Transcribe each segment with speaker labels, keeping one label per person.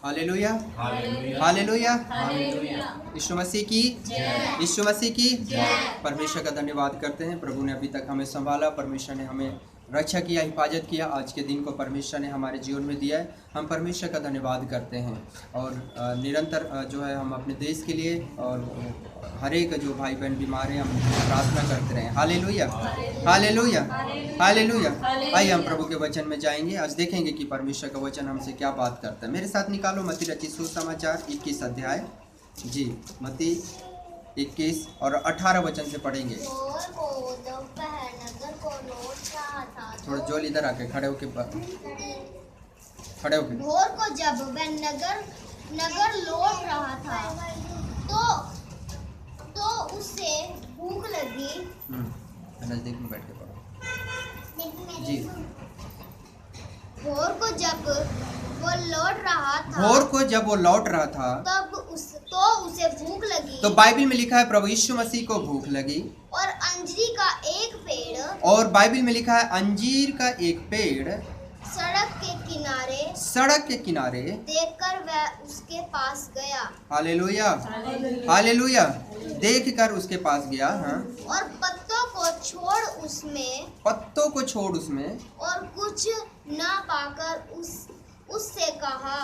Speaker 1: Hallelujah, hallelujah, यीशु मसीह की, यीशु मसीह की। परमेश्वर का धन्यवाद करते हैं। प्रभु ने अभी तक हमें संभाला, परमेश्वर ने हमें रक्षा किया, हिफाजत किया। आज के दिन को परमेश्वर ने हमारे जीवन में दिया है। हम परमेश्वर का धन्यवाद करते हैं और निरंतर जो है हम अपने देश के लिए और हर एक जो भाई बहन बीमार हैं हम प्रार्थना करते रहें। Hallelujah, hallelujah, hallelujah. आइए हम प्रभु के वचन में जाएंगे। आज देखेंगे कि परमेश्वर का वचन हमसे क्या बात करता है। मेरे साथ निकालो मत्ती रचित सुसमाचार 21 अध्याय। जी, मत्ती 21 और 18 वचन से पढ़ेंगे। थोड़ा जोल इधर आके खड़े होके
Speaker 2: भोर को जब वह नगर लौट रहा था तो उसे भूख लगी।
Speaker 1: नजदीक में बैठ के पढ़ो जी।
Speaker 2: भोर को जब वो लौट रहा था तब उसे भूख लगी।
Speaker 1: तो बाइबल में लिखा है प्रभु यीशु मसीह को भूख लगी
Speaker 2: और अंजीर का एक पेड़,
Speaker 1: और बाइबल में लिखा है अंजीर का एक पेड़ सड़क के किनारे
Speaker 2: देखकर वह उसके पास गया।
Speaker 1: Hallelujah, hallelujah. देखकर उसके पास गया। हाँ।
Speaker 2: और पत्तों को छोड़ उसमें और कुछ न पाकर उससे कहा,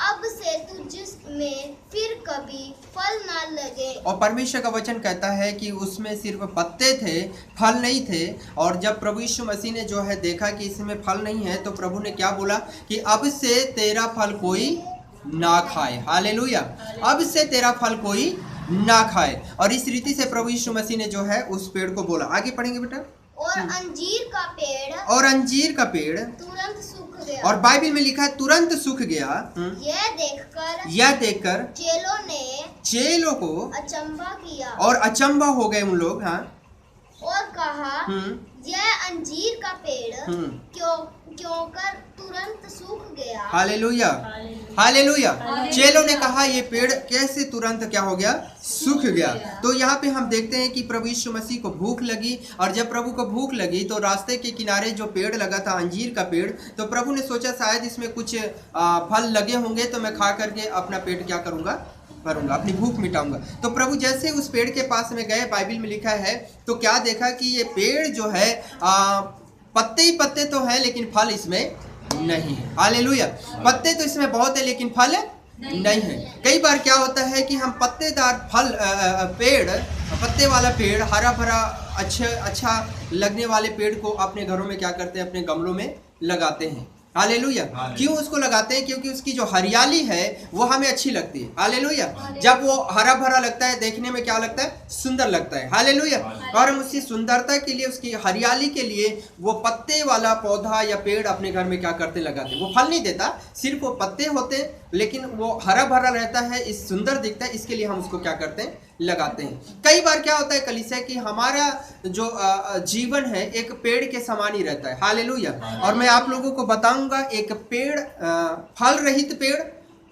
Speaker 2: अब से तुझ में फिर कभी फल ना लगे।
Speaker 1: और परमेश्वर का वचन कहता है कि उसमें सिर्फ पत्ते थे, फल नहीं थे। और जब प्रभु यीशु मसीह ने जो है देखा कि इसमें फल नहीं है, तो प्रभु ने क्या बोला कि अब से तेरा फल कोई ना खाए। हालेलुया, अब से तेरा फल कोई ना खाए। और इस रीति से प्रभु यीशु मसीह ने जो है उस पेड़ को बोला। आगे पढ़ेंगे बेटा।
Speaker 2: और अंजीर का पेड़ तुरंत सूख गया।
Speaker 1: और बाइबल में लिखा है तुरंत सूख गया। यह देखकर चेलों को
Speaker 2: अचंभा किया
Speaker 1: और अचंभा हो गए उन लोग। हाँ।
Speaker 2: और कहा, यह अंजीर का पेड़ क्यों कर तुरंत सूख गया।
Speaker 1: Hallelujah, hallelujah. चेलों ने कहा ये पेड़ कैसे तुरंत क्या हो गया, सूख गया। तो यहाँ पे हम देखते हैं कि प्रभु यीशु मसीह को भूख लगी, और जब प्रभु को भूख लगी तो रास्ते के किनारे जो पेड़ लगा था अंजीर का पेड़, तो प्रभु ने सोचा शायद इसमें कुछ फल लगे होंगे, तो मैं खा करके अपना पेट क्या करूँगा, भरूंगा, अपनी भूख मिटाऊंगा। तो प्रभु जैसे उस पेड़ के पास में गए, बाइबल में लिखा है, तो क्या देखा कि ये पेड़ जो है पत्ते ही पत्ते तो हैं लेकिन फल इसमें नहीं है। हालेलुया। पत्ते तो इसमें बहुत है लेकिन फल नहीं है। कई बार क्या होता है कि हम पत्तेदार पत्ते वाला पेड़, हरा भरा अच्छा लगने वाले पेड़ को अपने घरों में क्या करते हैं, अपने गमलों में लगाते हैं। हालेलुया। क्यों उसको लगाते हैं? क्योंकि उसकी जो हरियाली है वो हमें अच्छी लगती है। हालेलुया। जब वो हरा भरा लगता है, देखने में क्या लगता है, सुंदर लगता है। हालेलुया। और हम उसकी सुंदरता के लिए, उसकी हरियाली के लिए वो पत्ते वाला पौधा या पेड़ अपने घर में क्या करते, लगाते हैं। वो फल नहीं देता, सिर्फ वो पत्ते होते, लेकिन वो हरा भरा रहता है, इस सुंदर दिखता है, इसके लिए हम उसको क्या करते हैं, लगाते हैं। कई बार क्या होता है कलीसिया कि हमारा जो जीवन है एक पेड़ के समान ही रहता है। हालेलुया। और मैं आप लोगों को बताऊंगा एक पेड़, फल रहित पेड़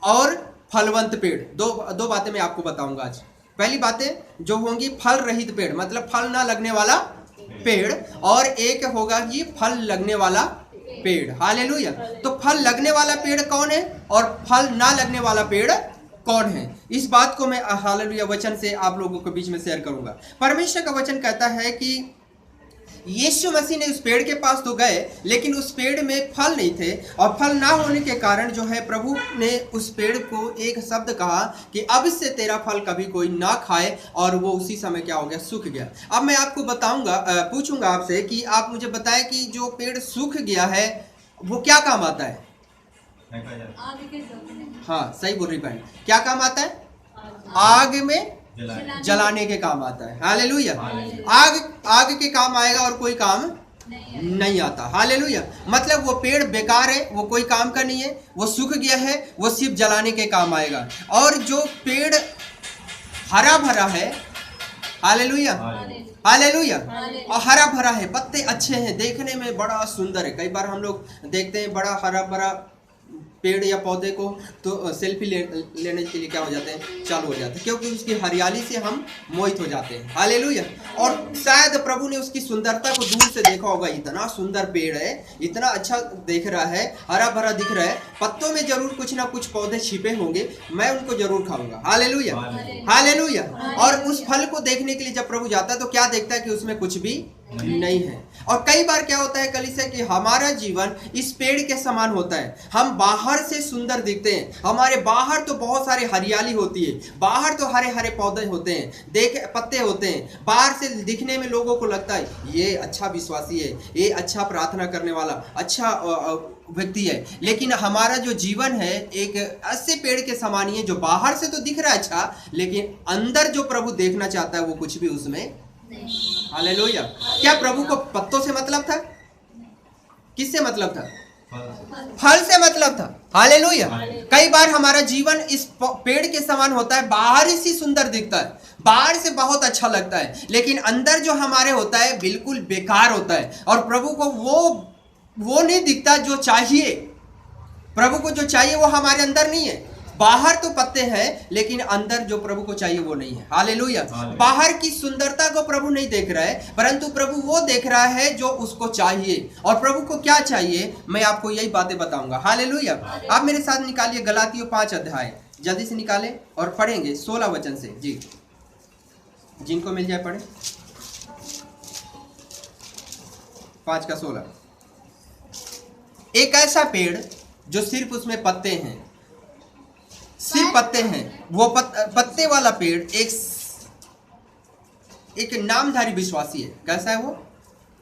Speaker 1: और फलवंत पेड़, दो बातें मैं आपको बताऊंगा आज। पहली बातें जो होंगी, फल रहित पेड़ मतलब फल ना लगने वाला पेड़, और एक होगा जी फल लगने वाला पेड़। हालेलुया। तो फल लगने वाला पेड़ कौन है और फल ना लगने वाला पेड़ कौन है, इस बात को मैं हालेलुया वचन से आप लोगों के बीच में शेयर करूंगा। परमेश्वर का वचन कहता है कि यीशु मसीह ने उस पेड़ के पास तो गए, लेकिन उस पेड़ में फल नहीं थे, और फल ना होने के कारण जो है प्रभु ने उस पेड़ को एक शब्द कहा कि अब से तेरा फल कभी कोई ना खाए, और वो उसी समय क्या हो गया, सूख गया। अब मैं आपको पूछूंगा आपसे कि आप मुझे बताएं कि जो पेड़ सूख गया है वो क्या काम आता है? हाँ, सही बोल रही बहन। क्या काम आता है? आग में जलाने के काम आता है। हालेलुया। आग के काम आएगा और कोई काम नहीं आता। हालेलुया। मतलब वो पेड़ बेकार है, वो कोई काम का नहीं है, वो सूख गया है, वो सिर्फ जलाने के काम आएगा। और जो पेड़ हरा भरा है, हालेलुया, हालेलुया, और हरा भरा है, पत्ते अच्छे हैं, देखने में बड़ा सुंदर है। कई बार हम लोग देखते हैं बड़ा हरा भरा पेड़ या पौधे को तो सेल्फी लेने के लिए क्या हो जाते हैं, चालू हो जाते हैं, क्योंकि उसकी हरियाली से हम मोहित हो जाते हैं। हालेलुया। और शायद प्रभु ने उसकी सुंदरता को दूर से देखा होगा, इतना सुंदर पेड़ है, इतना अच्छा दिख रहा है, हरा भरा दिख रहा है, पत्तों में जरूर कुछ ना कुछ पौधे छिपे होंगे, मैं उनको जरूर खाऊंगा। Hallelujah, hallelujah. और उस फल को देखने के लिए जब प्रभु जाता है तो क्या देखता है कि उसमें कुछ भी नहीं है। और कई बार क्या होता है कलीसिया कि हमारा जीवन इस पेड़ के समान होता है। हम बाहर से सुंदर दिखते हैं, हमारे बाहर तो बहुत सारी हरियाली होती है, बाहर तो हरे हरे पौधे होते हैं, पत्ते होते हैं, बाहर से दिखने में लोगों को लगता है ये अच्छा विश्वासी है, ये अच्छा प्रार्थना करने वाला अच्छा व्यक्ति है, लेकिन हमारा जो जीवन है एक ऐसे पेड़ के समान ही है जो बाहर से तो दिख रहा है अच्छा, लेकिन अंदर जो प्रभु देखना चाहता है वो कुछ भी उसमें। हालेलुया। क्या प्रभु को पत्तों से मतलब था? किससे मतलब था? फल से मतलब था। हालेलुया। कई बार हमारा जीवन इस पेड़ के समान होता है, बाहर से सुंदर दिखता है, बाहर से बहुत अच्छा लगता है, लेकिन अंदर जो हमारे होता है बिल्कुल बेकार होता है। और प्रभु को वो नहीं दिखता जो चाहिए, प्रभु को जो चाहिए वो हमारे अंदर नहीं है। बाहर तो पत्ते हैं लेकिन अंदर जो प्रभु को चाहिए वो नहीं है। हालेलुया। बाहर की सुंदरता को प्रभु नहीं देख रहा है, परंतु प्रभु वो देख रहा है जो उसको चाहिए। और प्रभु को क्या चाहिए मैं आपको यही बातें बताऊंगा। हालेलुया। आप मेरे साथ निकालिए गलातियों 5 अध्याय, जल्दी से निकालें और पढ़ेंगे 16 वचन से। जी, जिनको मिल जाए पढ़े। 5 का 16। एक ऐसा पेड़ जो सिर्फ उसमें पत्ते हैं, सिर्फ पत्ते हैं, वो पत्ते वाला पेड़ एक नामधारी विश्वासी है। कैसा है वो?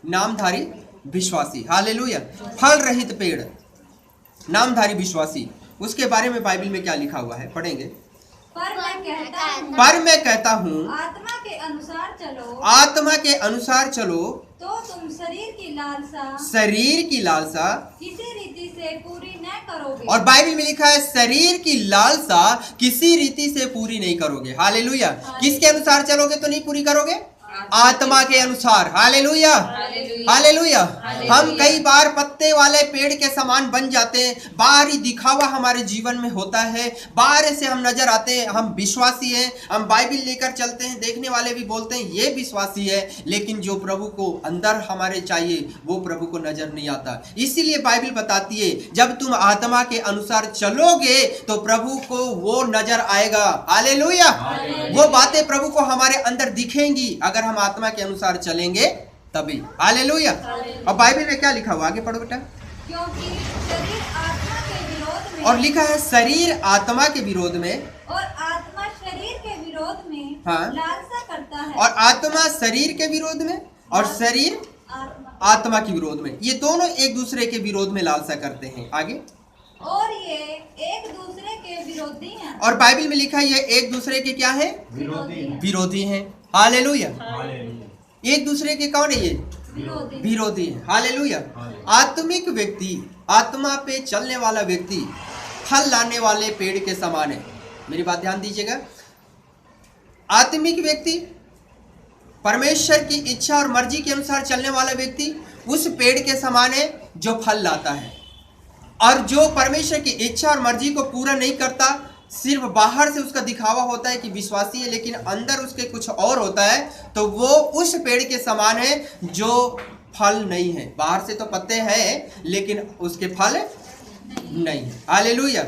Speaker 1: नामधारी विश्वासी। हालेलुया। फल रहित पेड़, नामधारी विश्वासी, उसके बारे में बाइबल में क्या लिखा हुआ है, पढ़ेंगे। पर मैं कहता हूँ
Speaker 3: आत्मा के अनुसार चलो,
Speaker 1: आत्मा के अनुसार चलो
Speaker 3: तो तुम शरीर की लालसा किसी रीति से पूरी न करोगे।
Speaker 1: और बाइबल में लिखा है शरीर की लालसा किसी रीति से पूरी नहीं करोगे। हालेलुया। किसके अनुसार चलोगे तो नहीं पूरी करोगे? आत्मा के अनुसार। Hallelujah, hallelujah. हम कई बार पत्ते वाले पेड़ के समान बन जाते हैं, बाहरी दिखावा हमारे जीवन में होता है, बाहर से हम नजर आते हैं हम विश्वासी हैं, हम बाइबल लेकर चलते हैं, देखने वाले भी बोलते हैं ये विश्वासी है, लेकिन जो प्रभु को अंदर हमारे चाहिए वो प्रभु को नजर नहीं आता। इसीलिए बाइबल बताती है जब तुम आत्मा के अनुसार चलोगे तो प्रभु को वो नजर आएगा। हालेलुया। वो बातें प्रभु को हमारे अंदर दिखेंगी अगर हम आत्मा के अनुसार चलेंगे तभी। हालेलुया। और बाइबल में क्या लिखा हुआ, आगे पढ़ो बेटा।
Speaker 3: क्योंकि शरीर आत्मा के विरोध में,
Speaker 1: और लिखा है शरीर आत्मा के विरोध में,
Speaker 3: और आत्मा शरीर के विरोध में
Speaker 1: हाँ,
Speaker 3: लालसा करता है।
Speaker 1: और आत्मा शरीर के विरोध में और शरीर आत्मा के विरोध में, ये दोनों एक दूसरे के विरोध में लालसा करते हैं। आगे,
Speaker 3: और ये एक दूसरे के विरोधी हैं।
Speaker 1: और बाइबल में लिखा है ये एक दूसरे के क्या है? विरोधी हैं। हालेलुया। एक दूसरे के कौन है? ये विरोधी है। हालेलुया। आत्मिक व्यक्ति, आत्मा पे चलने वाला व्यक्ति फल लाने वाले पेड़ के समान है। मेरी बात ध्यान दीजिएगा। आत्मिक व्यक्ति, परमेश्वर की इच्छा और मर्जी के अनुसार चलने वाला व्यक्ति उस पेड़ के समान है जो फल लाता है। और जो परमेश्वर की इच्छा और मर्जी को पूरा नहीं करता, सिर्फ बाहर से उसका दिखावा होता है कि विश्वासी है लेकिन अंदर उसके कुछ और होता है, तो वो उस पेड़ के समान है जो फल नहीं है। बाहर से तो पत्ते हैं लेकिन उसके फल नहीं है। Hallelujah,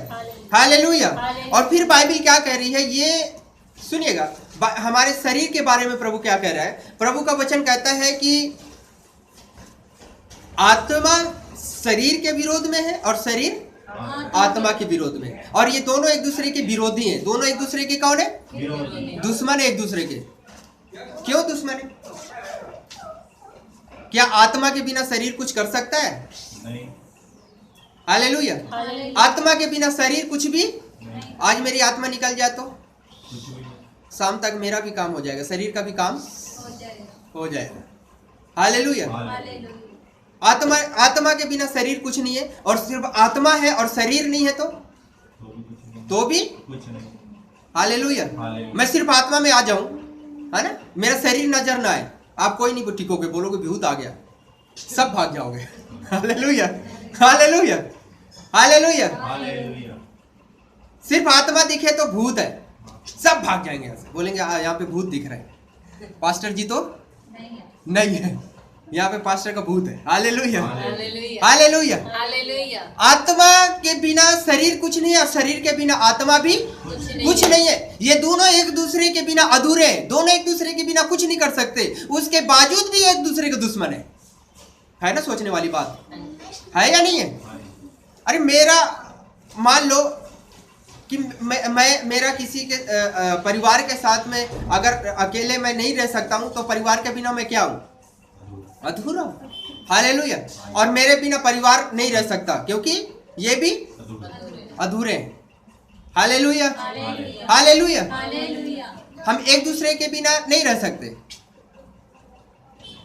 Speaker 1: hallelujah. और फिर बाइबल क्या कह रही है ये सुनिएगा। हमारे शरीर के बारे में प्रभु क्या कह रहा है? प्रभु का वचन कहता है कि आत्मा शरीर के विरोध में है और शरीर आत्मा के विरोध में, और ये दोनों एक दूसरे के विरोधी हैं। दोनों एक दूसरे के कौन है? दुश्मन है एक दूसरे के। क्यों दुश्मन है? क्या आत्मा के बिना शरीर कुछ कर सकता है? नहीं। हालेलुया। आत्मा के बिना शरीर कुछ भी नहीं। आज मेरी आत्मा निकल जाए तो शाम तक मेरा भी काम हो जाएगा, शरीर का भी काम हो जाएगा। हालेलुया। आत्मा के बिना शरीर कुछ नहीं है, और सिर्फ आत्मा है और शरीर नहीं है तो भी हालेलुया। मैं सिर्फ आत्मा में आ जाऊं, है ना, मेरा शरीर नजर ना आए, आप कोई नहीं टिकोगे, बोलोगे भूत आ गया, सब भाग जाओगे। Hallelujah, hallelujah. हालेलुया।
Speaker 4: हालेलुया।
Speaker 1: सिर्फ आत्मा दिखे तो भूत है, सब भाग जाएंगे यहाँ से, बोलेंगे यहाँ पे भूत दिख रहा है, पास्टर जी तो नहीं है, यहाँ पे पास्टर का भूत है। Hallelujah, hallelujah,
Speaker 5: hallelujah.
Speaker 1: आत्मा के बिना शरीर कुछ नहीं है, और शरीर के बिना आत्मा भी कुछ नहीं है। ये दोनों एक दूसरे के बिना अधूरे हैं, दोनों एक दूसरे के बिना कुछ नहीं कर सकते, उसके बावजूद भी एक दूसरे के दुश्मन है ना? सोचने वाली बात है या नहीं है? अरे मेरा मान लो कि मैं मेरा किसी के परिवार के साथ में अगर अकेले मैं नहीं रह सकता हूं, तो परिवार के बिना मैं क्या हूं? अधूरा हूं। हालेलुया। और मेरे बिना परिवार नहीं रह सकता, क्योंकि ये भी अधूरे हैं। Hallelujah, hallelujah. हम एक दूसरे के बिना नहीं रह सकते,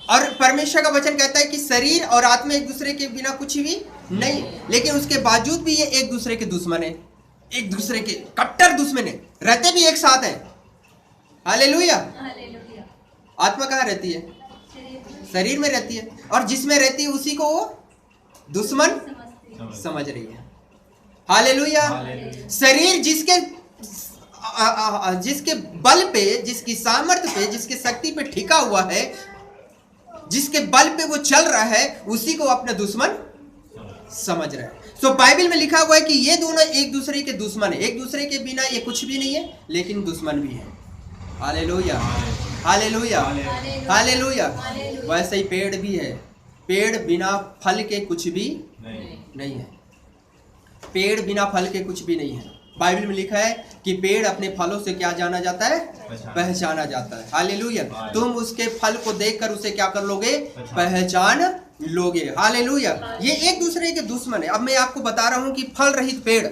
Speaker 1: और परमेश्वर का वचन कहता है कि शरीर और आत्मा एक दूसरे के बिना कुछ भी नहीं, लेकिन उसके बावजूद भी ये एक दूसरे के दुश्मन है, एक दूसरे के कट्टर दुश्मन है, रहते भी एक साथ हैं। हालेलुया। आत्मा कहाँ रहती है? शरीर में रहती है, और जिसमें रहती है उसी को वो दुश्मन समझ रही है। हालेलुया। शरीर जिसके बल पे, जिसकी सामर्थ्य पे, जिसकी शक्ति पे टिका हुआ है, जिसके बल पे वो चल रहा है, उसी को अपना दुश्मन समझ रहा है। तो बाइबल में लिखा हुआ है कि ये दोनों एक दूसरे के दुश्मन है, एक दूसरे के बिना ये कुछ भी नहीं है, लेकिन दुश्मन भी है। Hallelujah, hallelujah, hallelujah. वैसे ही पेड़ भी है, पेड़ बिना फल के कुछ भी नहीं है, पेड़ बिना फल के कुछ भी नहीं है। बाइबल में लिखा है कि पेड़ अपने फलों से क्या जाना जाता है? पहचाना जाता है। हालेलुया। तुम उसके फल को देखकर उसे क्या कर लोगे? पहचान लोगे। हालेलुया। ये एक दूसरे के दुश्मन है। अब मैं आपको बता रहा हूं कि फल रहित पेड़,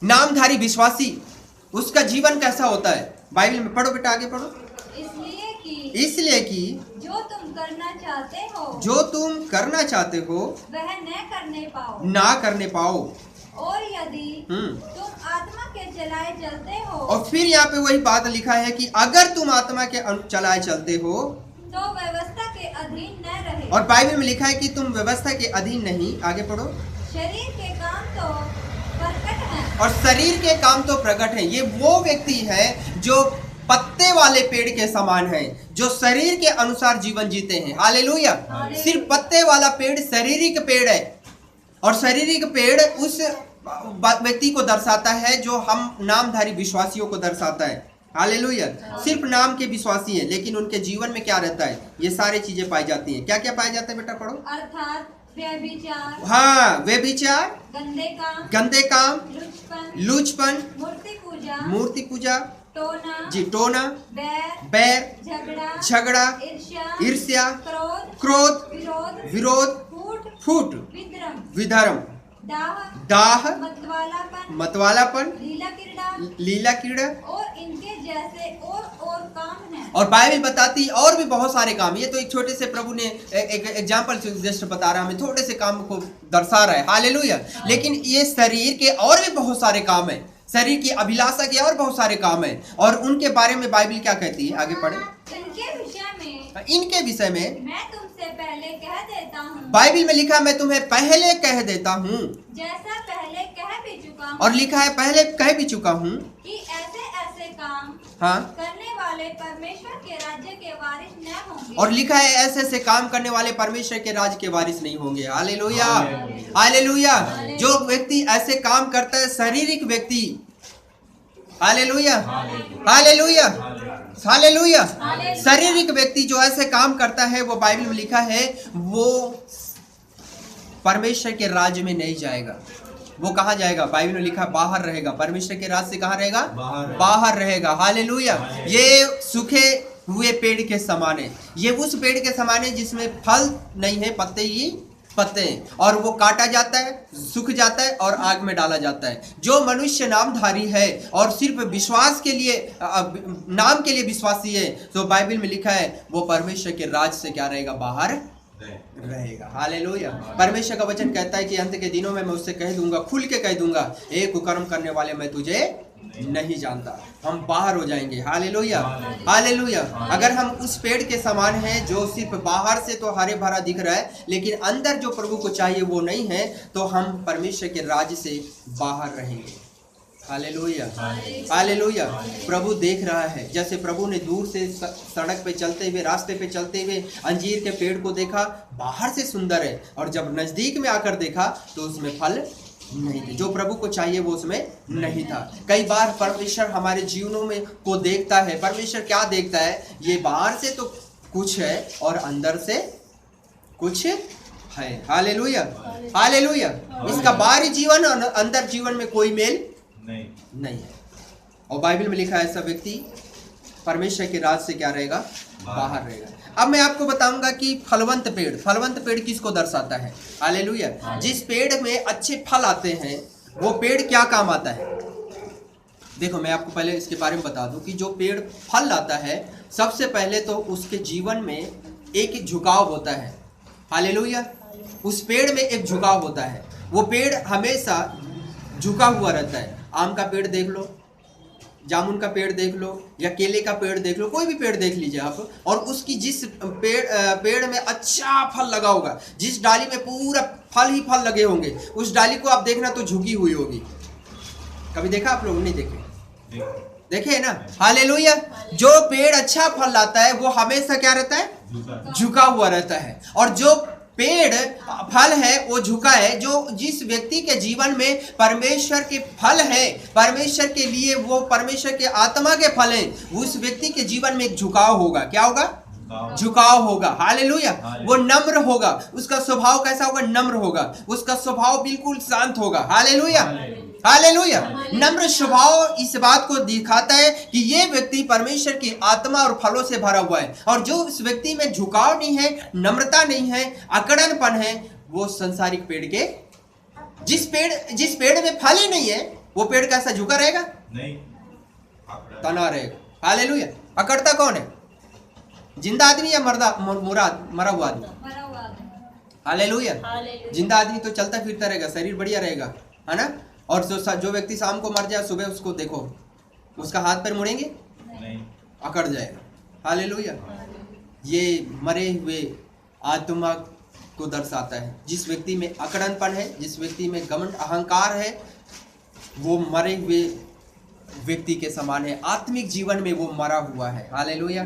Speaker 1: नामधारी विश्वासी, उसका जीवन कैसा होता है? बाइबल में पढ़ो बेटा, आगे पढ़ो। इसलिए कि
Speaker 3: जो तुम करना चाहते हो,
Speaker 1: जो तुम करना चाहते हो
Speaker 3: वह
Speaker 1: ना करने पाओ,
Speaker 3: और यदि तुम आत्मा के चलाए चलते हो,
Speaker 1: और फिर यहाँ पे वही बात लिखा है कि अगर तुम आत्मा के चलाए चलते हो
Speaker 3: तो व्यवस्था के अधीन न रहे।
Speaker 1: और बाइबल में लिखा है कि तुम व्यवस्था के अधीन नहीं। आगे पढ़ो।
Speaker 3: शरीर के काम तो प्रकट हैं,
Speaker 1: और शरीर के काम तो प्रकट हैं। ये वो व्यक्ति है जो पत्ते वाले पेड़ के समान है, जो शरीर के अनुसार जीवन जीते हैं। हालेलुया। सिर्फ पत्ते वाला पेड़ शारीरिक पेड़ है, और शारीरिक पेड़ उस व्यक्ति को दर्शाता है जो हम नामधारी विश्वासियों को दर्शाता है। हालेलुया। सिर्फ नाम के विश्वासी हैं, लेकिन उनके जीवन में क्या रहता है? ये सारी चीजें पाई जाती हैं। क्या क्या पाया जाता है बेटा? पढ़ो।
Speaker 3: अर्थात व्यभिचार,
Speaker 1: हाँ, व्यभिचार,
Speaker 3: गंदे काम,
Speaker 1: लुचपन, मूर्ति पूजा,
Speaker 3: टोना,
Speaker 1: जी टोना,
Speaker 3: बैर,
Speaker 1: झगड़ा, ईर्ष्या, क्रोध, विरोध, फूट, विधर्म, दाह, मतवालापन, लीला कीड़ा,
Speaker 3: और इनके जैसे और काम हैं।
Speaker 1: और बाइबल बताती और भी बहुत सारे काम। ये तो एक छोटे से प्रभु ने एक एग्जाम्पल जस्ट बता रहा है, हमें थोड़े से काम को दर्शा रहा है। हालेलुया। लेकिन ये शरीर के और भी बहुत सारे काम है, शरीर की अभिलाषा के और बहुत सारे काम है, और उनके बारे में बाइबल क्या कहती है? आगे पढ़े। इनके विषय में
Speaker 3: मैं तुमसे पहले कह देता हूँ,
Speaker 1: बाइबल में लिखा मैं तुम्हें पहले कह देता हूँ,
Speaker 3: जैसा पहले कह भी चुका हूँ,
Speaker 1: और लिखा है पहले कह भी चुका हूँ
Speaker 3: कि ऐसे ऐसे काम
Speaker 1: हाँ
Speaker 3: करने वाले परमेश्वर के राज्य के वारिस न होंगे।
Speaker 1: और लिखा है ऐसे ऐसे काम करने वाले परमेश्वर के राज्य के वारिस नहीं होंगे। Hallelujah, hallelujah. जो व्यक्ति ऐसे काम करता है, शारीरिक व्यक्ति, हालेलुया, हालेलुया, हालेलुया, शारीरिक व्यक्ति जो ऐसे काम करता है, वो बाइबल में लिखा है वो परमेश्वर के राज्य में नहीं जाएगा। वो कहाँ जाएगा? बाइबल में लिखा बाहर रहेगा। परमेश्वर के राज्य से कहाँ रहेगा? बाहर रहेगा। हालेलुया। ये सूखे हुए पेड़ के समान है, ये उस पेड़ के समान है जिसमें फल नहीं है, पत्ते ही पत्ते हैं, और वो काटा जाता है, सूख जाता है और आग में डाला जाता है। जो मनुष्य नामधारी है और सिर्फ विश्वास के लिए, नाम के लिए विश्वासी है, तो बाइबल में लिखा है वो परमेश्वर के राज से क्या रहेगा? बाहर रहेगा। हालेलुया। परमेश्वर का वचन कहता है कि अंत के दिनों में मैं उससे कह दूंगा, खुल के कह दूंगा, एक कुकर्म करने वाले मैं तुझे नहीं जानता। हम बाहर हो जाएंगे। Hallelujah, hallelujah. अगर हम उस पेड़ के समान हैं जो सिर्फ बाहर से तो हरे भरा दिख रहा है, लेकिन अंदर जो प्रभु को चाहिए वो नहीं है, तो हम परमेश्वर के राज्य से बाहर रहेंगे। Hallelujah, hallelujah. प्रभु देख रहा है। जैसे प्रभु ने दूर से सड़क पे चलते हुए, रास्ते पे चलते हुए अंजीर के पेड़ को देखा, बाहर से सुंदर है, और जब नजदीक में आकर देखा तो उसमें फल नहीं थे। जो प्रभु को चाहिए वो उसमें नहीं था। कई बार परमेश्वर हमारे जीवनों में को देखता है। परमेश्वर क्या देखता है? ये बाहर से तो कुछ है और अंदर से कुछ है। Hallelujah, hallelujah. इसका बाहरी जीवन और अंदर जीवन में कोई मेल नहीं है। और बाइबल में लिखा है ऐसा व्यक्ति परमेश्वर के राज से क्या रहेगा? बाहर रहेगा। अब मैं आपको बताऊंगा कि फलवंत पेड़ किसको दर्शाता है? हालेलुया। जिस पेड़ में अच्छे फल आते हैं वो पेड़ क्या काम आता है? देखो, मैं आपको पहले इसके बारे में बता दूं कि जो पेड़ फल लाता है, सबसे पहले तो उसके जीवन में एक झुकाव होता है। हालेलुया। उस पेड़ में एक झुकाव होता है। वो पेड़ हमेशा झुका हुआ रहता है। आम का पेड़ देख लो, जामुन का पेड़ देख लो, या केले का पेड़ देख लो, कोई भी पेड़ देख लीजिए आप, और उसकी जिस पेड़ में अच्छा फल लगा होगा, जिस डाली में पूरा फल ही फल लगे होंगे, उस डाली को आप देखना तो झुकी हुई होगी। कभी देखा आप लोग? नहीं देखे? देखे ना? हालेलुया। जो पेड़ अच्छा फल लाता है वो हमेशा क्या रहता है? झुका हुआ रहता है। और जो पेड़ फल है वो झुका है। जो जिस व्यक्ति के जीवन में परमेश्वर के फल है, परमेश्वर के लिए वो परमेश्वर के आत्मा के फल हैं, उस व्यक्ति के जीवन में एक झुकाव होगा। क्या होगा? झुकाव होगा। हालेलुया। वो नम्र होगा। उसका स्वभाव कैसा होगा? नम्र होगा। उसका स्वभाव बिल्कुल शांत होगा। Hallelujah, hallelujah. नम्र स्वभाव इस बात को दिखाता है कि ये व्यक्ति परमेश्वर की आत्मा और फलों से भरा हुआ है। और जो उस व्यक्ति में झुकाव नहीं है, नम्रता नहीं है, अकड़नपन है, वो संसारिक पेड़ के जिस पेड़ में फल ही नहीं है, वो पेड़ कैसा झुका रहेगा? नहीं, तना रहेगा। हालेलुया। अकड़ता कौन है? जिंदा आदमी या मरा हुआ आदमी? हालेलुया। जिंदा आदमी तो चलता फिरता रहेगा, शरीर बढ़िया रहेगा, है ना? और जो व्यक्ति शाम को मर जाए, सुबह उसको देखो, उसका हाथ पैर मुड़ेंगे? नहीं, अकड़ जाएगा। हालेलुया। ये मरे हुए आत्मा को दर्शाता है। जिस व्यक्ति में अकड़नपन है, जिस व्यक्ति में घमंड अहंकार है, वो मरे हुए व्यक्ति के समान है। आत्मिक जीवन में वो मरा हुआ है। हालेलुया।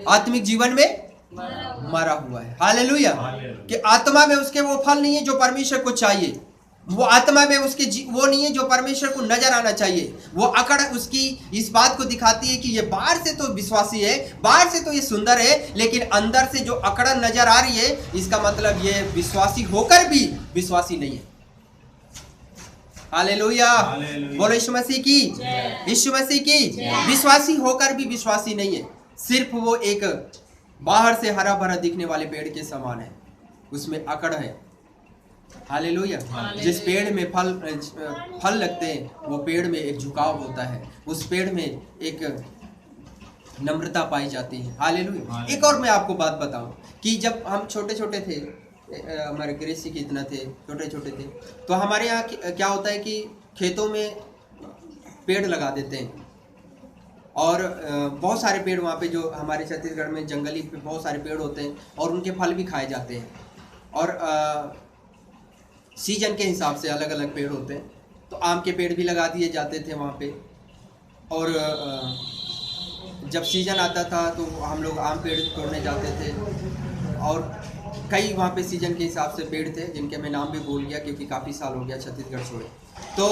Speaker 1: आत्मिक जीवन में मरा हुआ है। हालेलुया। कि आत्मा में उसके वो फल नहीं है जो परमेश्वर को चाहिए। वो आत्मा में उसके वो नहीं है जो परमेश्वर को नजर आना चाहिए। वो अकड़ उसकी इस बात को दिखाती है कि ये बाहर से तो विश्वासी है, बाहर से तो ये सुंदर है, लेकिन अंदर से जो अकड़न नजर आ रही है, इसका मतलब ये विश्वासी होकर भी विश्वासी नहीं है। हालेलुया। बोलो यीशु मसीह की, यीशु मसीह की। विश्वासी होकर भी विश्वासी नहीं है। सिर्फ वो एक बाहर से हरा भरा दिखने वाले पेड़ के समान है, उसमें अकड़ है। हालेलुया। जिस पेड़ में फल लगते हैं, वो पेड़ में एक झुकाव होता है, उस पेड़ में एक नम्रता पाई जाती है। हालेलुया। एक और मैं आपको बात बताऊं कि जब हम छोटे छोटे थे, हमारे कृषि कितना थे, छोटे छोटे थे, तो हमारे यहाँ क्या होता है कि खेतों में पेड़ लगा देते हैं, और बहुत सारे पेड़ वहाँ पे, जो हमारे छत्तीसगढ़ में जंगली पे बहुत सारे पेड़ होते हैं, और उनके फल भी खाए जाते हैं। और सीजन के हिसाब से अलग अलग पेड़ होते हैं, तो आम के पेड़ भी लगा दिए जाते थे वहाँ पे। और जब सीजन आता था तो हम लोग आम पेड़ तोड़ने जाते थे, और कई वहाँ पे सीजन के हिसाब से पेड़ थे जिनके मैं नाम भी भूल गया क्योंकि काफ़ी साल हो गया छत्तीसगढ़ छोड़े। तो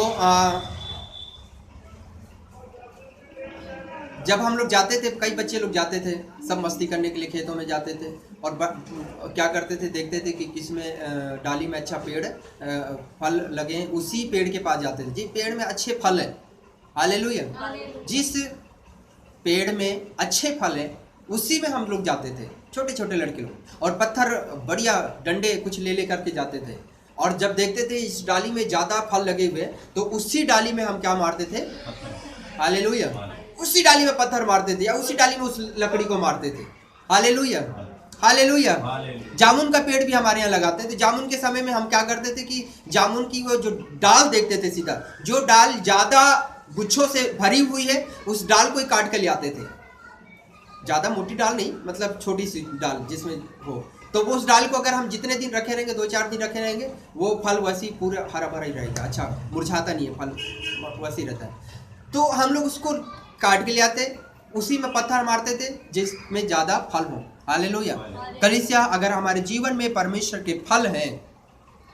Speaker 1: जब हम लोग जाते थे, कई बच्चे लोग जाते थे, सब मस्ती करने के लिए खेतों में जाते थे, और क्या करते थे, देखते थे कि किसमें डाली में अच्छा पेड़ फल लगे हैं, उसी पेड़ के पास जाते थे। जी पेड़ में अच्छे फल हैं। हालेलुया। जिस पेड़ में अच्छे फल हैं उसी में हम लोग जाते थे, छोटे छोटे लड़के लोग, और पत्थर बढ़िया डंडे कुछ ले करके जाते थे। और जब देखते थे इस डाली में ज़्यादा फल लगे हुए, तो उसी डाली में हम क्या मारते थे? हालेलुया। उसी डाली में पत्थर मारते थे, या उसी डाली में उस लकड़ी को मारते थे। Hallelujah, hallelujah. जामुन का पेड़ भी हमारे यहाँ लगाते थे। जामुन के समय में हम क्या करते थे कि जामुन की वो जो डाल देखते थे, सीधा जो डाल ज़्यादा गुच्छों से भरी हुई है, उस डाल को ही काट के ले आते थे। ज़्यादा मोटी डाल नहीं, मतलब छोटी सी डाल जिसमें हो, तो वो उस डाल को अगर हम जितने दिन रखे रहेंगे, 2-4 दिन रखे रहेंगे, वो फल वैसी पूरा हरा भरा ही रहेगा। अच्छा, मुरझाता नहीं है, फल वैसे ही रहता है। तो हम लोग उसको काट के ले आते, उसी में पत्थर मारते थे जिसमें ज़्यादा फल हो। हालेलुया। कलीसिया, अगर हमारे जीवन में परमेश्वर के फल हैं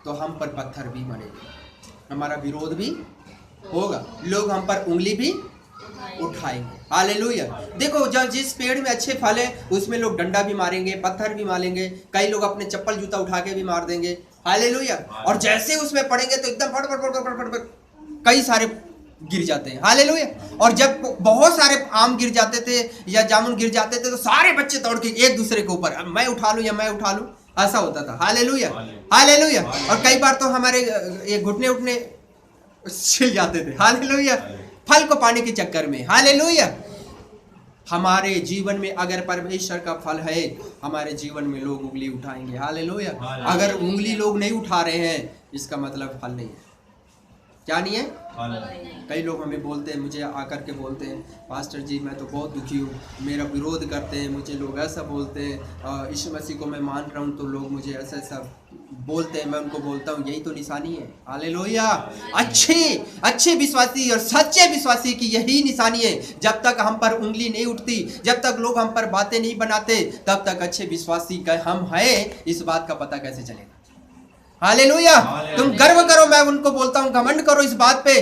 Speaker 1: तो हम पर पत्थर भी मारेंगे, हमारा विरोध भी होगा, लोग हम पर उंगली भी उठाएंगे। हालेलुया। देखो, जब जिस पेड़ में अच्छे फल है उसमें लोग डंडा भी मारेंगे, पत्थर भी मारेंगे, कई लोग अपने चप्पल जूता उठा के भी मार देंगे। हालेलुया। और जैसे उसमें पड़ेंगे तो एकदम फट फट फट फट फट कई सारे गिर जाते हैं। हालेलुया। और जब बहुत सारे आम गिर जाते थे या जामुन गिर जाते थे तो सारे बच्चे दौड़ के एक दूसरे के ऊपर, मैं उठा लूं या मैं उठा लूं, ऐसा होता था। हालेलुया। हालेलुया। और कई बार तो हमारे ये घुटने उठने छिल जाते थे। हालेलुया, फल को पाने के चक्कर में। हालेलुया। हमारे जीवन में अगर परमेश्वर का फल है, हमारे जीवन में लोग उंगली उठाएंगे। हालेलुया। अगर उंगली लोग नहीं उठा रहे हैं, इसका मतलब फल नहीं है। क्या नहीं है? कई लोग हमें बोलते हैं, मुझे आकर के बोलते हैं, पास्टर जी मैं तो बहुत दुखी हूँ, मेरा विरोध करते हैं, मुझे लोग ऐसा बोलते हैं, यीशु मसीह को मैं मान रहा हूँ तो लोग मुझे ऐसा ऐसा बोलते हैं। मैं उनको बोलता हूँ यही तो निशानी है। हालेलुया। अच्छे विश्वासी और सच्चे विश्वासी की यही निशानी है। जब तक हम पर उंगली नहीं उठती, जब तक लोग हम पर बातें नहीं बनाते, तब तक अच्छे विश्वासी का हम हैं इस बात का पता कैसे चलेगा? हालेलुया। तुम गर्व करो, मैं उनको बोलता हूँ, घमंड करो इस बात पे,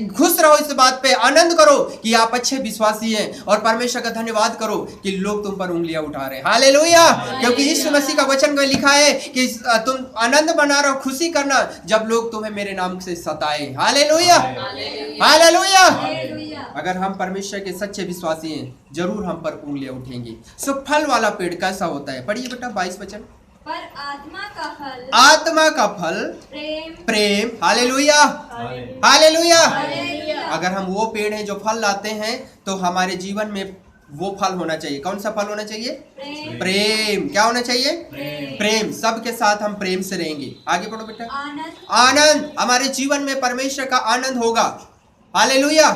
Speaker 1: खुश रहो इस बात पे, आनंद करो कि आप अच्छे विश्वासी हैं, और परमेश्वर का धन्यवाद करो कि लोग तुम पर उंगलियां उठा रहे हैं। हालेलुया। क्योंकि यीशु मसीह का वचन में लिखा है कि तुम आनंद मना रहो, खुशी करना जब लोग तुम्हें मेरे नाम से सताए। हालेलुया। हालेलुया। अगर हम परमेश्वर के सच्चे विश्वासी हैं, जरूर हम पर उंगलियां उठेंगी। सो फल वाला पेड़ कैसा होता है? पढ़िए बेटा 22 वचन।
Speaker 3: पर आत्मा का फल
Speaker 1: प्रेम। हालेलुया। हालेलुया। अगर हम वो पेड़ हैं जो फल लाते हैं तो हमारे जीवन में वो फल होना चाहिए। कौन सा फल होना चाहिए? प्रेम। क्या होना चाहिए? प्रेम। सबके साथ हम प्रेम से रहेंगे। आगे पढ़ो बेटा। आनंद। हमारे जीवन में परमेश्वर का आनंद होगा। हालेलुया।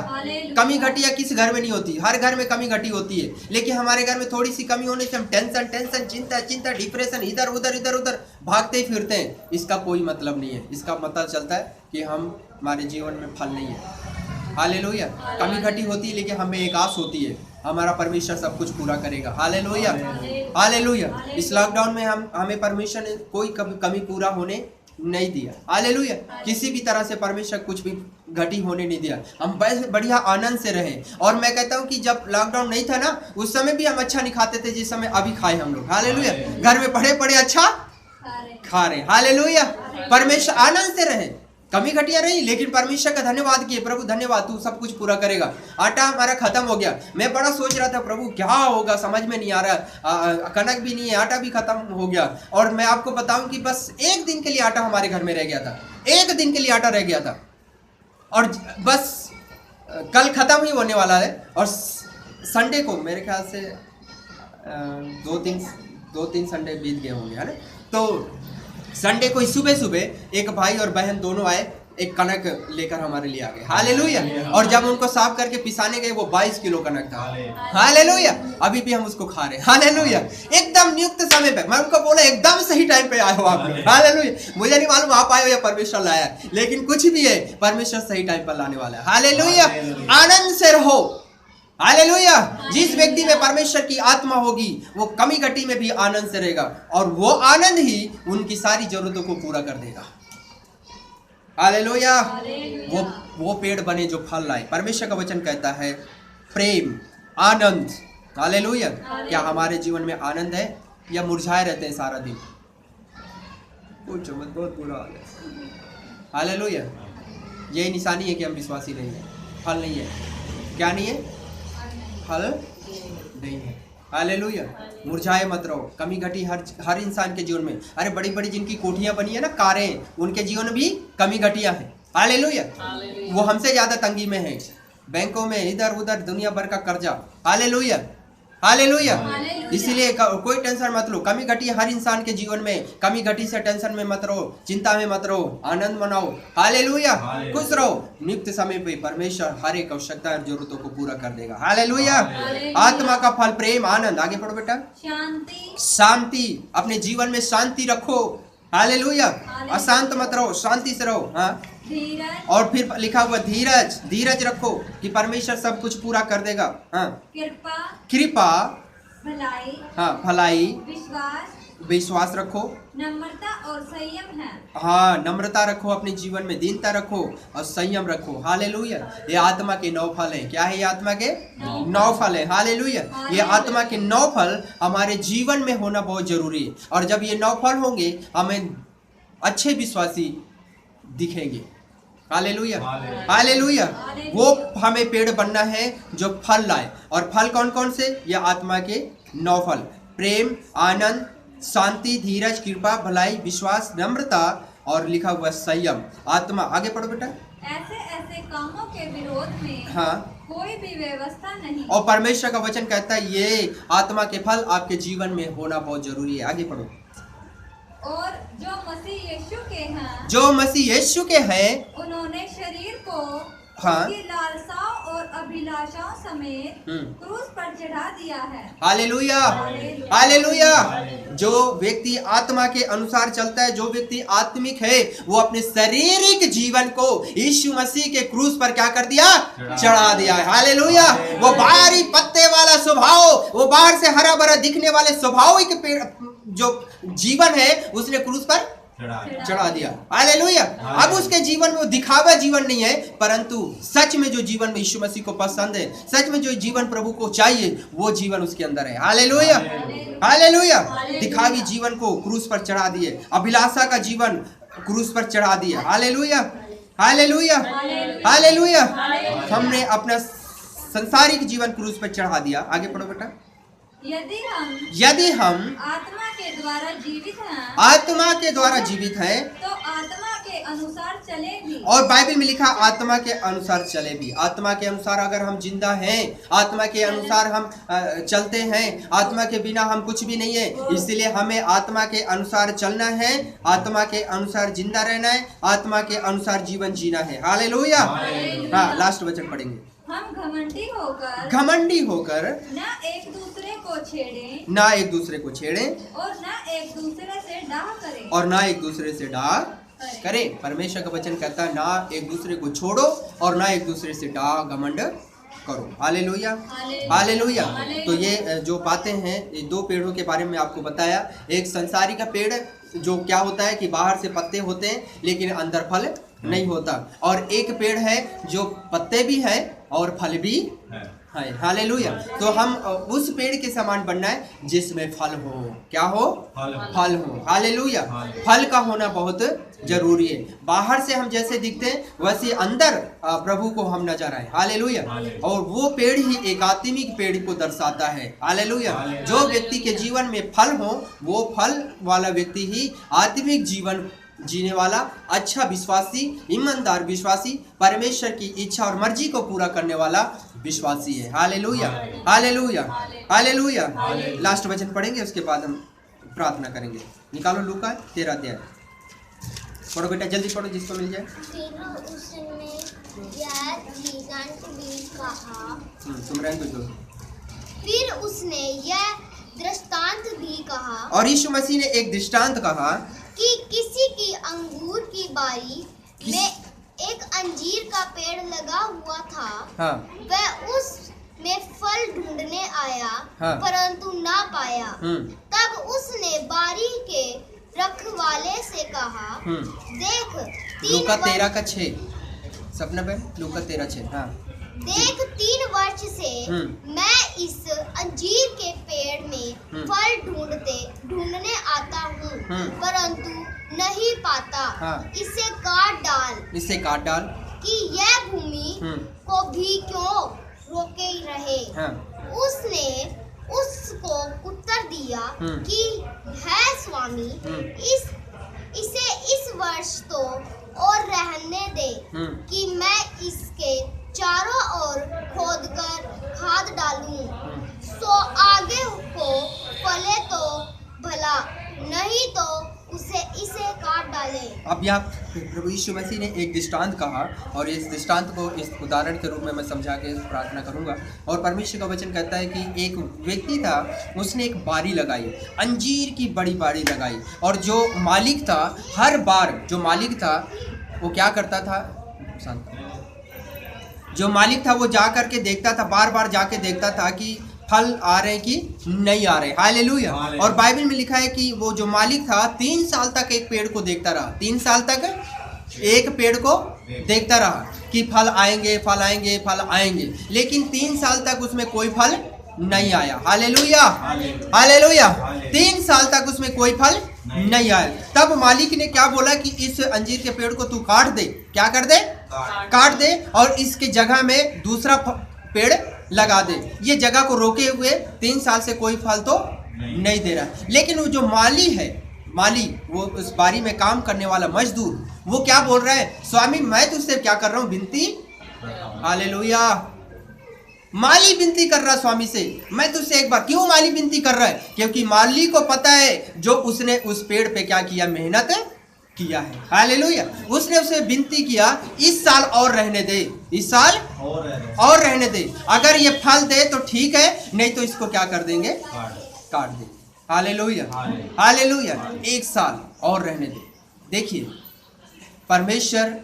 Speaker 1: कमी घटिया किस घर में नहीं होती? हर घर में कमी घटी होती है, लेकिन हमारे घर में थोड़ी सी कमी होने से हम टेंशन चिंता डिप्रेशन इधर उधर भागते ही फिरते हैं। इसका कोई मतलब नहीं है। इसका मतलब चलता है कि हमारे जीवन में फल नहीं है। हालेलुया। कमी घटी होती है लेकिन हमें एक आस होती है, हमारा परमेश्वर सब कुछ पूरा करेगा। हालेलुया। हालेलुया। इस लॉकडाउन में हमें परमेश्वर ने कोई कमी पूरा होने नहीं दिया। हालेलुया। किसी भी तरह से परमेश्वर कुछ भी घटी होने नहीं दिया। हम बढ़िया आनंद से रहे। और मैं कहता हूँ कि जब लॉकडाउन नहीं था ना, उस समय भी हम अच्छा नहीं खाते थे जिस समय अभी खाए हम लोग। हालेलुया। घर में पड़े अच्छा खा रहे। हालेलुया। परमेश्वर आनंद से रहे, कमी घटिया रही, लेकिन परमेश्वर का धन्यवाद किए, प्रभु धन्यवाद तू सब कुछ पूरा करेगा। आटा हमारा खत्म हो गया। मैं बड़ा सोच रहा था प्रभु क्या होगा, समझ में नहीं आ रहा, कनक भी नहीं है, आटा भी खत्म हो गया। और मैं आपको बताऊं कि बस एक दिन के लिए आटा हमारे घर में रह गया था। एक दिन के लिए आटा रह गया था और बस कल खत्म ही होने वाला है। और संडे को मेरे ख्याल से 2-3 संडे बीत गए होंगे, है ना। तो संडे को सुबह एक भाई और बहन दोनों आए, एक कनक लेकर हमारे लिए आ गए। हालेलुया। और जब उनको साफ करके पिसाने गए वो 22 किलो कनक था। हालेलुया। अभी भी हम उसको खा रहे हैं। हालेलुया। एकदम नियुक्त समय पे। मैं उनको बोला एकदम सही टाइम पे आए हो आप लोग। हालेलुया। मुझे नहीं मालूम आप आए हो या परमेश्वर लाया है, लेकिन कुछ भी है, परमेश्वर सही टाइम पर लाने वाला है। हालेलुया। आनंद से रहो। हालेलुया। जिस व्यक्ति में परमेश्वर की आत्मा होगी वो कमी घटी में भी आनंद से रहेगा, और वो आनंद ही उनकी सारी जरूरतों को पूरा कर देगा। हालेलुया। वो पेड़ बने जो फल लाए। परमेश्वर का वचन कहता है प्रेम, आनंद। हालेलुया। क्या हमारे जीवन में आनंद है या मुरझाए रहते हैं सारा दिन? पूछो मत, बहुत बुरा हाल है। हालेलुया। यही निशानी है कि हम विश्वासी नहीं है, फल नहीं है। क्या नहीं है? फल नहीं है। हालेलुया। मुरझाए मत रहो। कमी घटी हर इंसान के जीवन में। अरे बड़ी बड़ी जिनकी कोठियां बनी है ना, कारें, उनके जीवन में भी कमी घटिया है। हालेलुया। वो हमसे ज्यादा तंगी में है, बैंकों में इधर उधर दुनिया भर का कर्जा। हालेलुया। हालेलुया।
Speaker 3: हालेलुया।
Speaker 1: इसीलिए कोई टेंशन मत लो। कमी घटी हर इंसान के जीवन में, कमी घटी से टेंशन में मत रहो, चिंता में मत रहो, आनंद मनाओ। हालेलुया। खुश रहो। नियुक्त समय पे परमेश्वर हर एक आवश्यकता और जरूरतों को पूरा कर देगा। हालेलुया। आत्मा का फल प्रेम, आनंद। आगे पढ़ो बेटा।
Speaker 3: शांति,
Speaker 1: शांति। अपने जीवन में शांति रखो। हालेलुया। अशांत मत रहो, शांति से रहो। हाँ।
Speaker 3: धीरज,
Speaker 1: और फिर लिखा हुआ धीरज। धीरज रखो कि परमेश्वर सब कुछ पूरा कर देगा। हाँ।
Speaker 3: कृपा,
Speaker 1: कृपा।
Speaker 3: भलाई,
Speaker 1: हाँ, भलाई।
Speaker 3: विश्वास,
Speaker 1: विश्वास रखो।
Speaker 3: नम्रता और संयम है।
Speaker 1: हाँ, नम्रता रखो अपने जीवन में, दीनता रखो और संयम रखो। हालेलुया। ये आत्मा के 9 फल हैं। क्या है ये आत्मा के 9 फल है? हालेलुया। ये आत्मा के 9 फल हमारे जीवन में होना बहुत जरूरी है। और जब ये 9 फल होंगे हमें अच्छे विश्वासी दिखेंगे। हालेलुया। हालेलुया। वो हमें पेड़ बनना है जो फल लाए। और फल कौन कौन से? ये आत्मा के 9 फल। प्रेम, आनंद, शांति, धीरज, कृपा, भलाई, विश्वास, नम्रता और लिखा हुआ संयम। आत्मा। आगे पढ़ो बेटा।
Speaker 3: ऐसे ऐसे कामों के विरोध में
Speaker 1: हाँ।
Speaker 3: कोई भी व्यवस्था नहीं।
Speaker 1: और परमेश्वर का वचन कहता है ये आत्मा के फल आपके जीवन में होना बहुत जरूरी है। आगे पढ़ो।
Speaker 3: और जो मसीह यीशु के हैं,
Speaker 1: जो मसीह यीशु के हैं,
Speaker 3: उन्होंने शरीर को
Speaker 1: हाँ।
Speaker 3: उसकी लालसाओं और अभिलाषाओं समेत क्रूस पर चढ़ा दिया है।
Speaker 1: हालेलुया। हालेलुया। जो व्यक्ति आत्मा के अनुसार चलता है, जो व्यक्ति आत्मिक है, वो अपने शारीरिक जीवन को यीशु मसीह के क्रूस पर क्या कर दिया? चढ़ा दिया है। हालेलुया। वो बाहरी पत्ते वाला स्वभाव, वो बाहर से हरा भरा दिखने वाले स्वाभाविक जो जीवन है, उसने क्रूस पर चढ़ा दिया। हालेलुया। अब उसके जीवन में वो दिखावा जीवन नहीं है, परंतु सच में जो जीवन में यीशु मसीह को पसंद है, सच में जो जीवन प्रभु को चाहिए, वो जीवन उसके अंदर है। हालेलुया। हालेलुया। दिखावी जीवन को क्रूस पर चढ़ा दिए, अभिलाषा का जीवन क्रूस पर चढ़ा दिया। हालेलुया। हालेलुया। हालेलुया। हमने अपना संसारिक जीवन क्रूस पर चढ़ा दिया। आगे पढ़ो बेटा। यदि हम
Speaker 3: आत्मा के द्वारा जीवित हैं,
Speaker 1: आत्मा के द्वारा जीवित हैं,
Speaker 3: तो आत्मा के अनुसार चले भी।
Speaker 1: और बाइबल में लिखा आत्मा के अनुसार चले भी। आत्मा के अनुसार अगर हम जिंदा हैं, आत्मा के अनुसार हम चलते हैं, आत्मा के बिना हम कुछ भी नहीं है। इसलिए हमें आत्मा के अनुसार चलना है, आत्मा के अनुसार जिंदा रहना है, आत्मा के अनुसार जीवन जीना है। हालेलुया। हाँ, लास्ट वचन पढ़ेंगे।
Speaker 3: हम
Speaker 1: घमंडी होकर
Speaker 3: न एक दूसरे को छेड़ें,
Speaker 1: ना एक दूसरे को छेड़ें,
Speaker 3: और न एक दूसरे से डाह करें,
Speaker 1: और ना एक दूसरे से डाह करें। परमेश्वर का वचन कहता है ना एक दूसरे को छोड़ो और ना एक दूसरे से डाह घमंड करो। हालेलुया। हालेलुया। तो ये जो बातें हैं, ये 2 पेड़ों के बारे में आपको बताया। एक संसारी का पेड़ जो क्या होता है कि बाहर से पत्ते होते हैं लेकिन अंदर फल नहीं होता, और एक पेड़ है जो पत्ते भी हैं और फल भी है। हालेलुया। तो हम उस पेड़ के समान बनना है जिसमें फल हो। क्या हो? फल हो। हालेलुया। फल का होना बहुत जरूरी है। बाहर से हम जैसे दिखते हैं वैसे अंदर प्रभु को हम नजर आए। हालेलुया। और वो पेड़ ही एक आत्मिक पेड़ को दर्शाता है। हालेलुया। जो व्यक्ति के जीवन में फल हो, वो फल वाला व्यक्ति ही आत्मिक जीवन जीने वाला अच्छा विश्वासी, ईमानदार विश्वासी, परमेश्वर की इच्छा और मर्जी को पूरा करने वाला विश्वासी है। हालेलुया। हालेलुया। हालेलुया। लास्ट वचन पढ़ेंगे, उसके बाद हम प्रार्थना करेंगे। निकालो लूका 13 अध्याय। पढ़ो बेटा, जल्दी पढ़ो जिसको मिल जाए।
Speaker 2: फिर उसने यह दृष्टांत भी कहा,
Speaker 1: और यीशु मसीह ने एक दृष्टांत कहा
Speaker 2: कि किसी की अंगूर की बारी में एक अंजीर का पेड़ लगा हुआ था।
Speaker 1: हाँ।
Speaker 2: वह उसमें फल ढूंढने आया,
Speaker 1: हाँ।
Speaker 2: परंतु ना पाया। तब उसने बारी के रखवाले से कहा, देख
Speaker 1: लूका 13:6। सपना बहन, लूका 13:6। हाँ।
Speaker 2: देख 3 वर्ष से मैं इस अंजीर के पेड़ में फल ढूंढने आता हूँ, परंतु नहीं पाता।
Speaker 1: हाँ।
Speaker 2: इसे काट डाल कि यह भूमि को भी क्यों रोके रहे।
Speaker 1: हाँ।
Speaker 2: उसने उसको उत्तर दिया कि है स्वामी, इसे इस वर्ष तो और रहने दे कि मैं इसके चारों ओर खोदकर खाद डालूं। सो आज
Speaker 1: अब यहाँ प्रभु यीशु मसीह ने एक दृष्टांत कहा और इस दृष्टांत को इस उदाहरण के रूप में मैं समझा के प्रार्थना करूंगा। और परमेश्वर का वचन कहता है कि एक व्यक्ति था, उसने एक बारी लगाई, अंजीर की बड़ी बारी लगाई, और जो मालिक था हर बार जो मालिक था वो क्या करता था, जो मालिक था वो जा करके देखता था, बार बार जाके देखता था कि फल आ रहे हैं कि नहीं आ रहे। हालेलुया। और बाइबल में लिखा है कि वो जो मालिक था 3 साल तक एक पेड़ को देखता रहा, 3 साल तक एक पेड़ को देखता रहा कि फल आएंगे फल आएंगे फल आएंगे, लेकिन 3 साल तक उसमें कोई फल नहीं आया। Hallelujah hallelujah. 3 साल तक उसमें कोई फल नहीं आया। तब मालिक ने क्या बोला कि इस अंजीर के पेड़ को तू काट दे, क्या कर दे, काट दे, और इसके जगह में दूसरा पेड़ लगा दे। ये जगह को रोके हुए 3 साल से कोई फल तो नहीं दे रहा। लेकिन वो जो माली है, माली वो उस बारी में काम करने वाला मजदूर, वो क्या बोल रहा है, स्वामी मैं तुझसे क्या कर रहा हूँ, विनती। हालेलुया। माली विनती कर रहा स्वामी से, मैं तुझसे एक बार। क्यों माली विनती कर रहा है? क्योंकि माली को पता है जो उसने उस पेड़ पे क्या किया, मेहनत किया है। हालेलुया। उसने उसे विनती किया, इस साल और रहने दे, इस साल और रहने दे, अगर ये फल दे तो ठीक है, नहीं तो इसको क्या कर देंगे, काट दे। Hallelujah hallelujah. 1 साल और रहने दे। देखिए परमेश्वर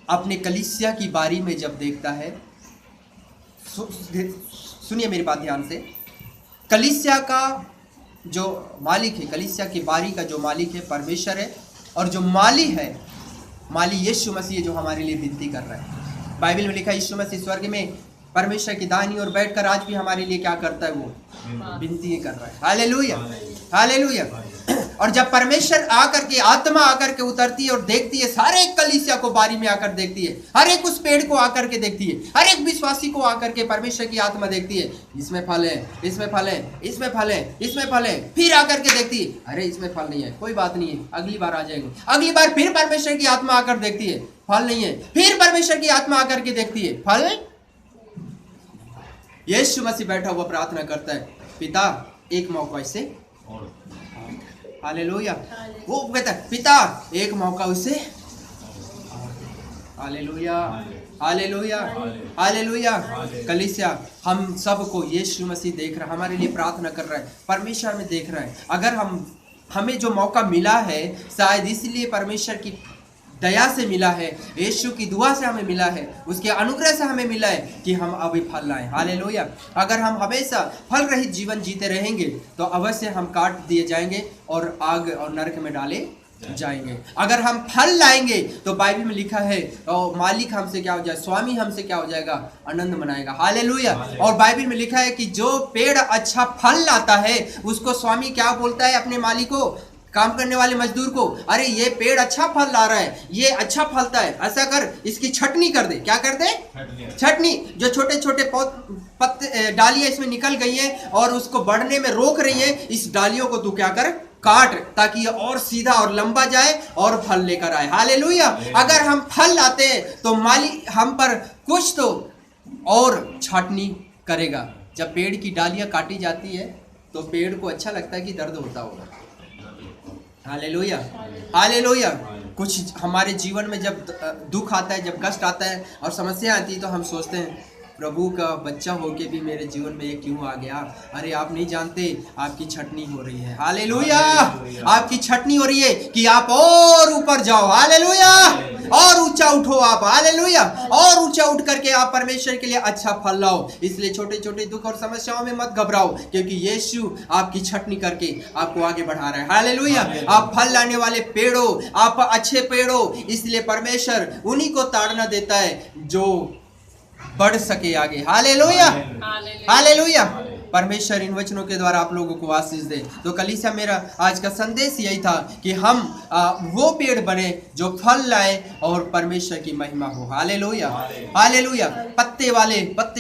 Speaker 1: अपने कलीसिया की बारी में जब देखता है, सुनिए मेरी बात ध्यान से, कलीसिया का जो मालिक है, कलीसिया की बारी का जो मालिक है परमेश्वर है, और जो माली है, माली यीशु मसीह जो हमारे लिए विनती कर रहा है। बाइबल में लिखा है यीशु मसीह स्वर्ग में परमेश्वर की दाहिनी ओर बैठकर आज भी हमारे लिए क्या करता है, वो विनती कर रहा है। Hallelujah hallelujah. और जब परमेश्वर आकर के, आत्मा आकर के उतरती है और देखती है, सारे कलीसिया को बारी में आकर देखती है, हर एक उस पेड़ को आकर के देखती है, हर एक विश्वासी को आकर के परमेश्वर की आत्मा देखती है, इसमें फल है, इसमें फल है, इसमें फल है, इसमें फल है। फिर आकर के देखती है, अरे इसमें फल नहीं है, कोई बात नहीं है, अगली बार आ जाएंगे। अगली बार फिर परमेश्वर की आत्मा आकर देखती है, फल नहीं है, फिर परमेश्वर की आत्मा आकर के देखती है, फल। यीशु मसीह बैठा हुआ प्रार्थना करता है, पिता एक मौका इसे। हालेलुया। वो कहता है, पिता एक मौका उसे। Hallelujah hallelujah hallelujah. कलीसिया हम सबको यीशु मसीह देख रहा है, हमारे लिए प्रार्थना कर रहा है, परमेश्वर में देख रहा है। अगर हमें जो मौका मिला है, शायद इसलिए परमेश्वर की दया से मिला है, यीशु की दुआ से हमें मिला है, उसके अनुग्रह से हमें मिला है कि हम अभी फल लाएं। हालेलुया। अगर हम हमेशा फल रहित जीवन जीते रहेंगे तो अवश्य हम काट दिए जाएंगे और आग और नरक में डाले जाएंगे। अगर हम फल लाएंगे तो बाइबल में लिखा है, और मालिक हमसे क्या हो जाए, स्वामी हमसे क्या हो जाएगा, आनंद मनाएगा। हालेलुया। और बाइबल में लिखा है कि जो पेड़ अच्छा फल लाता है उसको स्वामी क्या बोलता है अपने मालिक को, काम करने वाले मजदूर को, अरे ये पेड़ अच्छा फल ला रहा है, ये अच्छा फलता है, ऐसा कर, इसकी छटनी कर दे। क्या कर दे, छटनी। जो छोटे छोटे पत्ते डालियां इसमें निकल गई हैं और उसको बढ़ने में रोक रही है, इस डालियों को तू क्या कर, काट, ताकि ये और सीधा और लंबा जाए और फल लेकर आए। हालेलुया। अगर हम फल लाते हैं तो मालिक हम पर कुछ तो और छाटनी करेगा। जब पेड़ की डालियां काटी जाती है तो पेड़ को अच्छा लगता है कि दर्द होता होगा। Hallelujah hallelujah. कुछ हमारे जीवन में जब दुख आता है, जब कष्ट आता है और समस्या आती है तो हम सोचते हैं, प्रभु का बच्चा होके भी मेरे जीवन में ये क्यों आ गया। अरे आप नहीं जानते, आपकी छटनी हो रही है। हालेलुया। आपकी छटनी हो रही है कि आप और ऊपर जाओ। हालेलुया। और ऊंचा उठो आप। हालेलुया। और ऊंचा उठ करके आप परमेश्वर के लिए अच्छा फल लाओ। इसलिए छोटे छोटे दुख और समस्याओं में मत घबराओ, क्योंकि यीशु आपकी छटनी करके आपको आगे बढ़ा रहा है। हालेलुया। आप फल लाने वाले पेड़ो, आप अच्छे पेड़ो, इसलिए परमेश्वर उन्हीं को ताड़ना देता है जो बढ़ सके आगे। Hallelujah hallelujah. परमेश्वर इन वचनों के द्वारा आप लोगों को आशीष दे। तो कलीसिया मेरा आज का संदेश यही था कि हम वो पेड़ बने जो फल लाए और परमेश्वर की महिमा हो। Hallelujah hallelujah. पत्ते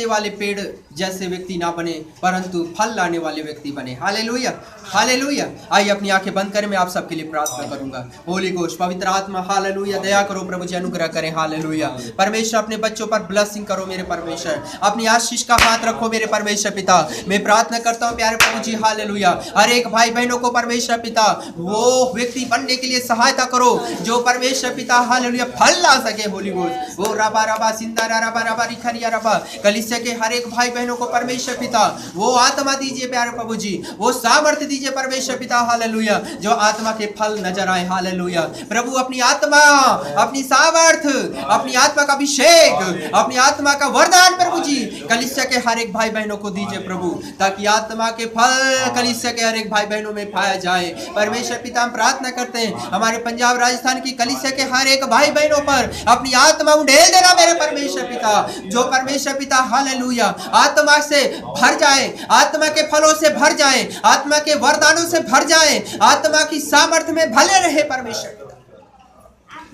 Speaker 1: वाले पेड़ जैसे व्यक्ति ना बने, परंतु फल लाने वाले व्यक्ति बने। Hallelujah hallelujah. आइए अपनी आंखें बंद करें, मैं आप सबके लिए प्रार्थना करूंगा। होली घोष, पवित्र आत्मा, हालेलुया, दया करो प्रभु जी, अनुग्रह करें। हालेलुया। परमेश्वर अपने बच्चों पर ब्लेसिंग करो मेरे परमेश्वर, अपनी आशीष का हाथ रखो मेरे परमेश्वर पिता। मैं प्रार्थना करता हूँ प्यारे प्रभु जी हालेलुया, हर एक भाई बहनों को परमेश्वर पिता वो व्यक्ति बनने के लिए सहायता करो जो परमेश्वर पिता हालेलुया फल ला सके। होली गोस्ट वो रबा रबा सिंदारा रबा रबा रिखरिया रबा, कलीसिया के हर एक भाई बहनों को परमेश्वर पिता वो आत्मा दीजिए प्यारे प्रभु जी, वो सामर्थ्य दीजिए परमेश्वर पिता हालेलुया, जो आत्मा के फल नजर आए हालेलुया। प्रभु अपनी आत्मा, अपनी सामर्थ्य, अपनी आत्मा का अभिषेक, अपनी आत्मा का वरदान प्रभु जी कलीसिया के हर एक भाई बहनों को दीजिए प्रभु, ताकि आत्मा के फल कलीसिया के हर एक भाई बहनों में पाया जाए। परमेश्वर पिता हम प्रार्थना करते हैं हमारे पंजाब राजस्थान की कलीसिया के हर एक भाई बहनों पर अपनी आत्मा उंडेल देना मेरे परमेश्वर पिता, जो परमेश्वर पिता हालेलुया आत्मा से भर जाए, आत्मा के फलों से भर जाए, आत्मा के वरदानों से भर जाए, आत्मा की सामर्थ्य में भले रहे परमेश्वर।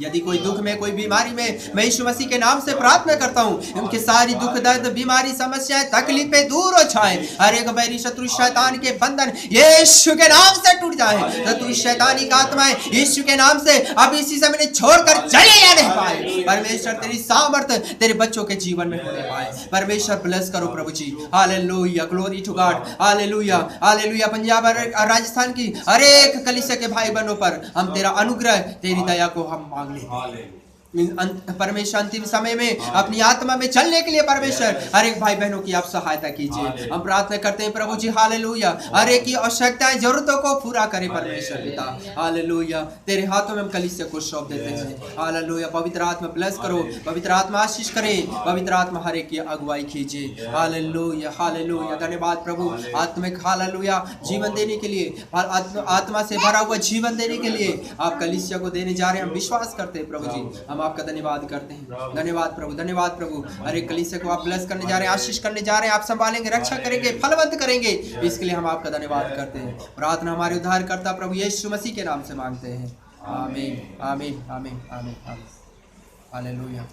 Speaker 1: यदि कोई दुख में, कोई बीमारी में, मैं यीशु मसीह के नाम से प्रार्थना करता हूँ उनके सारी दुख दर्द बीमारी समस्याएं तकलीफें दूर हो जाए, हर एक बैरी शत्रु शैतान के बंधन यीशु के नाम से टूट जाए, शत्रु शैतानी का आत्माएं यीशु के नाम से अब इसी समय छोड़कर चले जाने पाए। परमेश्वर तेरी सामर्थ्य तेरे बच्चों के जीवन में होने पाए। परमेश्वर ब्लेस करो प्रभु जी hallelujah, glory to God hallelujah hallelujah. Punjab और राजस्थान की हर एक कलीसिया के भाई बहनों पर हम तेरा अनुग्रह, तेरी दया को हम मांग परमेश्वर अंतिम समय में अपनी आत्मा में चलने के लिए परमेश्वर हर एक भाई बहनों की आप सहायता कीजिए। हम प्रार्थना करते हैं प्रभु जी हालेलुया, हर एक की आवश्यकताएं जरूरतों को पूरा करें परमेश्वर पिता हालेलुया। तेरे हाथों में हम कलीसिया को सौंप देते हैं हालेलुया। पवित्र आत्मा ब्लेस करो, पवित्र आत्मा आशीष करे, पवित्र आत्मा हर एक की अगुवाई कीजिए हालेलुया हालेलुया। धन्यवाद प्रभु आत्मिक हालेलुया जीवन देने के लिए, आत्मा से भरा हुआ जीवन देने के लिए आप कलीसिया को देने जा रहे हैं। हम विश्वास करते हैं प्रभु जी, हम आपका धन्यवाद करते हैं। धन्यवाद प्रभु, धन्यवाद प्रभु। हर एक कलीसिया को आप ब्लेस करने जा रहे हैं, आशीष करने जा रहे हैं, आप संभालेंगे, रक्षा करेंगे, फलवंत करेंगे, इसके लिए हम आपका धन्यवाद करते हैं। प्रार्थना हमारे उद्धारकर्ता प्रभु यीशु मसीह के नाम से मांगते हैं, आमीन आमीन आमीन आमीन आमीन हालेलुया।